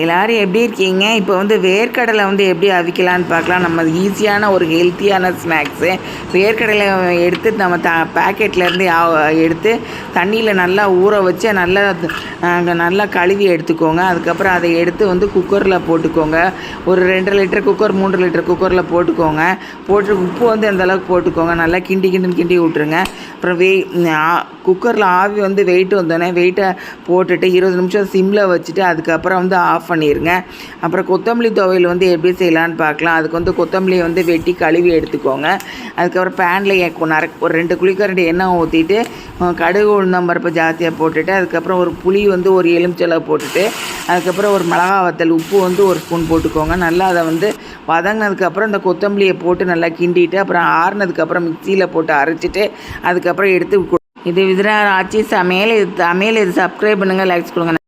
எல்லோரும் எப்படி இருக்கீங்க? இப்போ வேர்க்கடலை எப்படி அவிக்கலான்னு பார்க்கலாம். நம்ம ஈஸியான ஒரு ஹெல்த்தியான ஸ்நாக்ஸு. வேர்க்கடலை எடுத்து நம்ம பேக்கெட்லேருந்து எடுத்து தண்ணியில் நல்லா ஊற வச்சு நல்லா கழுவி எடுத்துக்கோங்க. அதுக்கப்புறம் அதை எடுத்து குக்கரில் போட்டுக்கோங்க. ஒரு 2 லிட்டர் குக்கர் 3 லிட்டர் குக்கரில் போட்டுக்கோங்க. போட்டு உப்பு அந்தளவுக்கு போட்டுக்கோங்க. நல்லா கிண்டி விட்டுருங்க. அப்புறம் குக்கரில் ஆவி வெயிட் வந்தோடனே வெயிட்டை போட்டுட்டு 20 நிமிஷம் சிம்மில் வச்சுட்டு அதுக்கப்புறம் ஆஃப் பண்ணிடுங்க. அப்புறம் கொத்தமல்லி துவையல் எப்படி செய்யலான்னு பார்க்கலாம். அதுக்கு கொத்தமல்லியை வெட்டி கழுவி எடுத்துக்கோங்க. அதுக்கப்புறம் பேனில் ஒரு 2 குழிக்கரண்டி எண்ணெய் ஊற்றிட்டு கடுகு உளுந்தம்பருப்பு ஜாஸ்தியாக போட்டுட்டு அதுக்கப்புறம் ஒரு புளி ஒரு எலுமிச்சளவு போட்டுட்டு அதுக்கப்புறம் ஒரு மிளகா வத்தல் உப்பு 1 ஸ்பூன் போட்டுக்கோங்க. நல்லா அதை வதங்கினதுக்கப்புறம் இந்த கொத்தமல்லியை போட்டு நல்லா கிண்டிட்டு அப்புறம் ஆறுனதுக்கப்புறம் மிக்சியில் போட்டு அரைச்சிட்டு அதுக்கப்புறம் எடுத்து இது விதிரா ஆச்சி சமையல். இது சப்ஸ்கிரைப் பண்ணுங்கள், லைக்ஸ் கொடுங்க.